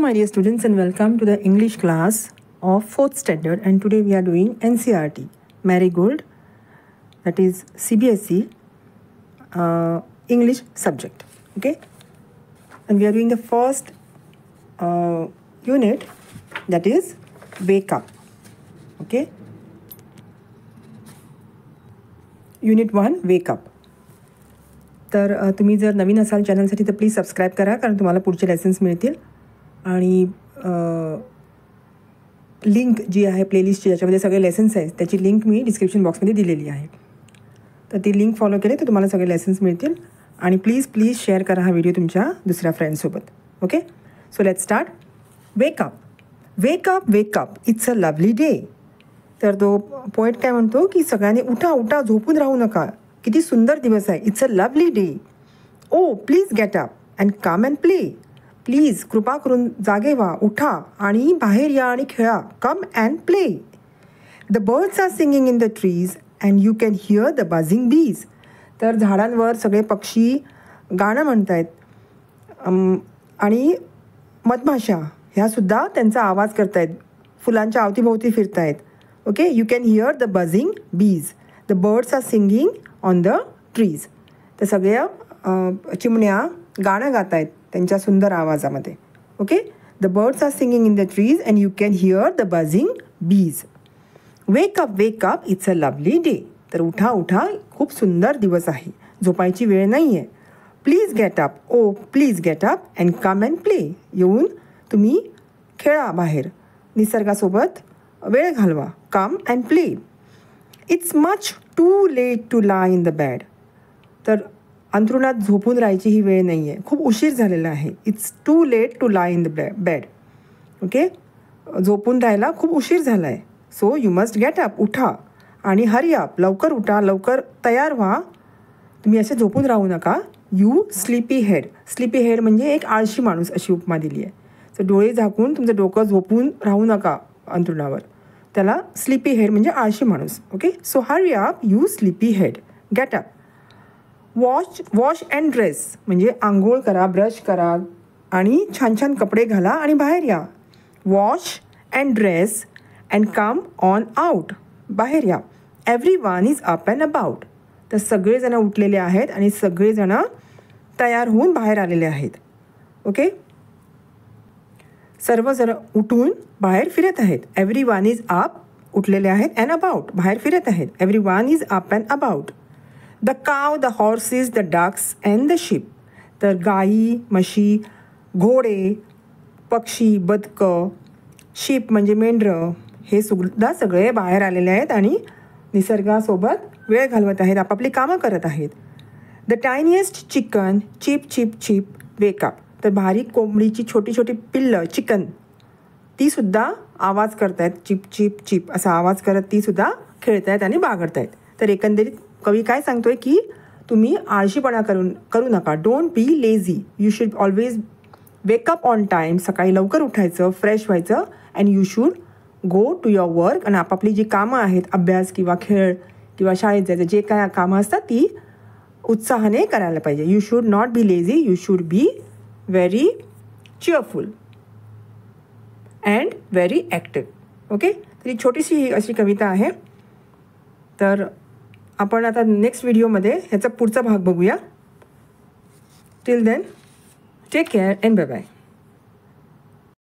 my dear students, and welcome to the English class of 4th standard. And today we are doing NCERT Marigold, that is CBSE English subject. Okay, and we are doing the first unit, that is Wake Up. Okay, Unit 1 Wake Up. तर तुम्ही जर नवीन असाल चॅनलसाठी तर please subscribe करा, कारण तुम्हाला पुढचे lessons मिळतील. आणि लिंक जी आहे प्लेलिस्टची, ज्याच्यामध्ये सगळे लेसन्स आहेत, त्याची लिंक मी डिस्क्रिप्शन बॉक्समध्ये दिलेली आहे. तर ती लिंक फॉलो केली तर तुम्हाला सगळे लेसन्स मिळतील. आणि प्लीज शेअर करा हा व्हिडिओ तुमच्या दुसऱ्या फ्रेंड्ससोबत. Okay, so let's start. Wake up, wake up, wake up, it's a lovely day. तर तो पोएट काय म्हणतो की सगळ्यांनी उठा उठा, झोपून राहू नका, किती सुंदर दिवस आहे. It's a lovely day. Oh please get up and come and play. Please कृपा करून जागे व्हा, उठा आणि बाहेर या आणि खेळा. Come and play. The birds are singing in the trees and you can hear the buzzing bees. तर झाडांवर सगळे पक्षी गाणं म्हणत आहेत आणि मधमाशा ह्यासुद्धा त्यांचा आवाज करतायत, फुलांच्या अवतीभोवती फिरतायत. Okay, you can hear the buzzing bees. The birds are singing on the trees. तर सगळ्या चिमण्या गाणं गात आहेत त्यांच्या सुंदर आवाजामध्ये. Okay, the birds are singing in the trees and you can hear the buzzing bees. Wake up, it's a lovely day. तर उठा उठा, खूप सुंदर दिवस आहे, झोपायची वेळ नाही आहे. Please get up, oh please get up and come and play. येऊन तुम्ही खेळा, बाहेर निसर्गासोबत वेळ घालवा. Come and play. It's much too late to lie in the bed. तर अंथरुणात झोपून राहायची ही वेळ नाही आहे, खूप उशीर झालेला आहे. It's too late to lie in the bed. Okay, झोपून राहायला खूप उशीर झाला आहे. So you must get up, उठा आणि हरी अप, लवकर उठा, लवकर तयार व्हा. तुम्ही असे झोपून राहू नका. You sleepy head. Sleepy head म्हणजे एक आळशी माणूस अशी उपमा दिली आहे. सो डोळे झाकून तुमचं डोकं झोपून राहू नका अंथरुणावर, त्याला स्लीपी हेड म्हणजे आळशी माणूस. Okay, so hurry up, you sleepy head, get up. Wash and dress म्हणजे आंघोळ करा, ब्रश करा आणि छान छान कपडे घाला आणि बाहेर या. Wash and dress and come on out. बाहेर या. Every one is up and about. तर सगळेजण उठलेले आहेत आणि सगळेजण तयार होऊन बाहेर आलेले आहेत. ओके, सर्वजण उठून बाहेर फिरत आहेत. एव्हरी वन इज अप, उठलेले आहेत, अँड अबाउट, बाहेर फिरत आहेत. Everyone is up and about. The cow, the horses, the ducks and the sheep. तर गाई, म्हशी, घोडे, पक्षी, बदकं, शिप म्हणजे मेंढरं, हे सुद्धा सगळे बाहेर आलेले आहेत आणि निसर्गासोबत वेळ घालवत आहेत, आपापली कामं करत आहेत. The tiniest chicken cheep cheep cheep wake up. तर बारीक कोंबडीची छोटी छोटी पिल्लं, चिकन, तीसुद्धा आवाज करतायत, चिप चिप चिप असा आवाज करत तीसुद्धा खेळतायत आणि बागडतायत. तर एकंदरीत कवी काय सांगतोय की तुम्ही आळशीपणा करू नका. Don't be lazy. You should always wake up on time. सकाळी लवकर उठायचं, फ्रेश व्हायचं, and you should go to your work. आणि आपापली जी कामं आहेत, अभ्यास किंवा खेळ किंवा शाळेत जायचं, जे काय कामं असतात ती उत्साहाने करायला पाहिजे. You should not be lazy. You should be very cheerful and very active. Okay, तर ही छोटीशी अशी कविता आहे. तर आपण आता नेक्स्ट व्हिडिओमध्ये ह्याचा पुढचा भाग बघूया. Till then take care and bye bye.